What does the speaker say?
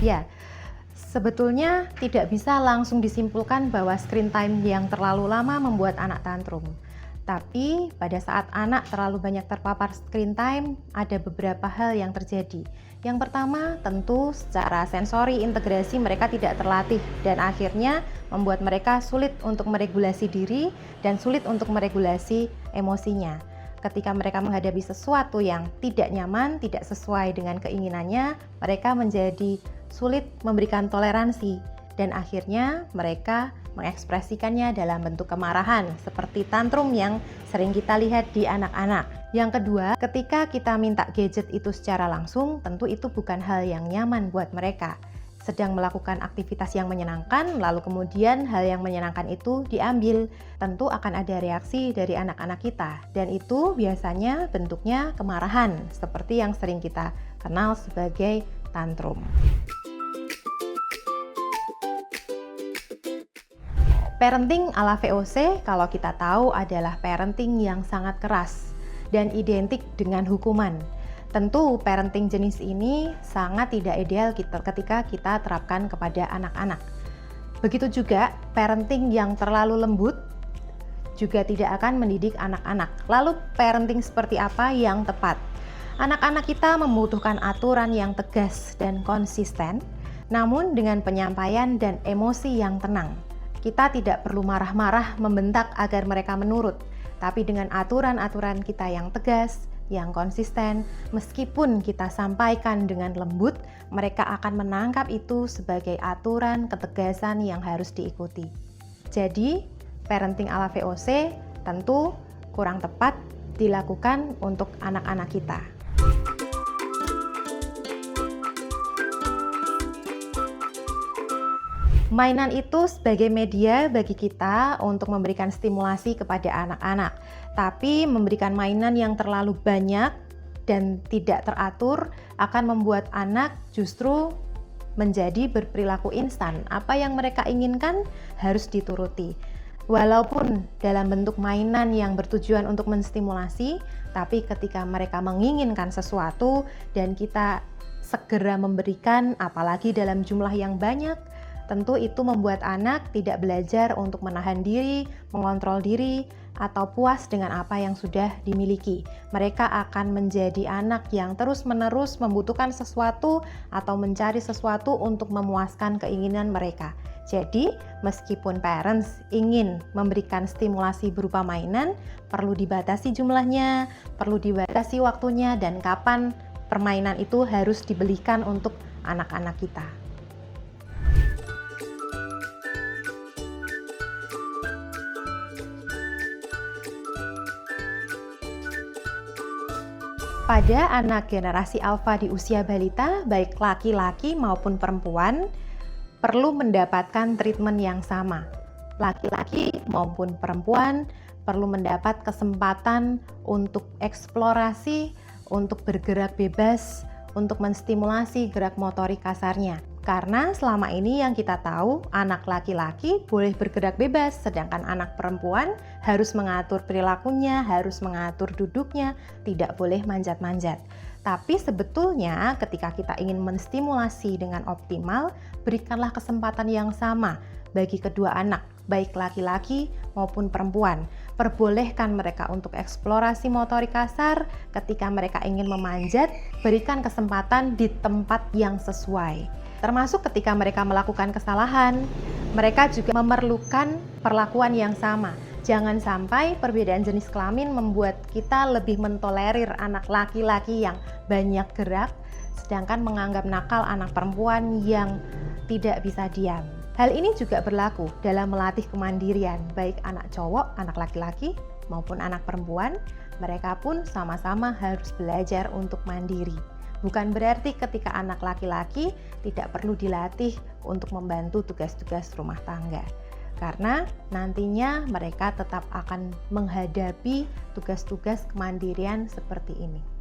Ya, sebetulnya tidak bisa langsung disimpulkan bahwa screen time yang terlalu lama membuat anak tantrum. Tapi pada saat anak terlalu banyak terpapar screen time, ada beberapa hal yang terjadi. Yang pertama, tentu secara sensori integrasi mereka tidak terlatih dan akhirnya membuat mereka sulit untuk meregulasi diri dan sulit untuk meregulasi emosinya. Ketika mereka menghadapi sesuatu yang tidak nyaman, tidak sesuai dengan keinginannya, mereka menjadi sulit memberikan toleransi dan akhirnya mereka mengekspresikannya dalam bentuk kemarahan seperti tantrum yang sering kita lihat di anak-anak. Yang kedua, ketika kita minta gadget itu secara langsung, tentu itu bukan hal yang nyaman buat mereka. Sedang melakukan aktivitas yang menyenangkan, lalu kemudian hal yang menyenangkan itu diambil, tentu akan ada reaksi dari anak-anak kita dan itu biasanya bentuknya kemarahan seperti yang sering kita kenal sebagai tantrum. Parenting ala VOC kalau kita tahu adalah parenting yang sangat keras dan identik dengan hukuman. Tentu parenting jenis ini sangat tidak ideal ketika kita terapkan kepada anak-anak. Begitu juga parenting yang terlalu lembut juga tidak akan mendidik anak-anak. Lalu parenting seperti apa yang tepat? Anak-anak kita membutuhkan aturan yang tegas dan konsisten, namun dengan penyampaian dan emosi yang tenang. Kita tidak perlu marah-marah membentak agar mereka menurut, tapi dengan aturan-aturan kita yang tegas, yang konsisten, meskipun kita sampaikan dengan lembut, mereka akan menangkap itu sebagai aturan ketegasan yang harus diikuti. Jadi, parenting ala VOC tentu kurang tepat dilakukan untuk anak-anak kita. Mainan itu sebagai media bagi kita untuk memberikan stimulasi kepada anak-anak. Tapi memberikan mainan yang terlalu banyak dan tidak teratur akan membuat anak justru menjadi berperilaku instan. Apa yang mereka inginkan harus dituruti. Walaupun dalam bentuk mainan yang bertujuan untuk menstimulasi, tapi ketika mereka menginginkan sesuatu dan kita segera memberikan, apalagi dalam jumlah yang banyak, tentu itu membuat anak tidak belajar untuk menahan diri, mengontrol diri, atau puas dengan apa yang sudah dimiliki. Mereka akan menjadi anak yang terus-menerus membutuhkan sesuatu atau mencari sesuatu untuk memuaskan keinginan mereka. Jadi, meskipun parents ingin memberikan stimulasi berupa mainan, perlu dibatasi jumlahnya, perlu dibatasi waktunya, dan kapan permainan itu harus dibelikan untuk anak-anak kita. Pada anak generasi alfa di usia balita, baik laki-laki maupun perempuan, perlu mendapatkan treatment yang sama. Laki-laki maupun perempuan perlu mendapat kesempatan untuk eksplorasi, untuk bergerak bebas, untuk menstimulasi gerak motorik kasarnya. Karena selama ini yang kita tahu, anak laki-laki boleh bergerak bebas, sedangkan anak perempuan harus mengatur perilakunya, harus mengatur duduknya, tidak boleh manjat-manjat. Tapi sebetulnya ketika kita ingin menstimulasi dengan optimal, berikanlah kesempatan yang sama bagi kedua anak, baik laki-laki maupun perempuan. Perbolehkan mereka untuk eksplorasi motorik kasar. Ketika mereka ingin memanjat, berikan kesempatan di tempat yang sesuai. Termasuk ketika mereka melakukan kesalahan, mereka juga memerlukan perlakuan yang sama. Jangan sampai perbedaan jenis kelamin membuat kita lebih mentolerir anak laki-laki yang banyak gerak, sedangkan menganggap nakal anak perempuan yang tidak bisa diam. Hal ini juga berlaku dalam melatih kemandirian, baik anak cowok, anak laki-laki, maupun anak perempuan. Mereka pun sama-sama harus belajar untuk mandiri. Bukan berarti ketika anak laki-laki tidak perlu dilatih untuk membantu tugas-tugas rumah tangga. Karena nantinya mereka tetap akan menghadapi tugas-tugas kemandirian seperti ini.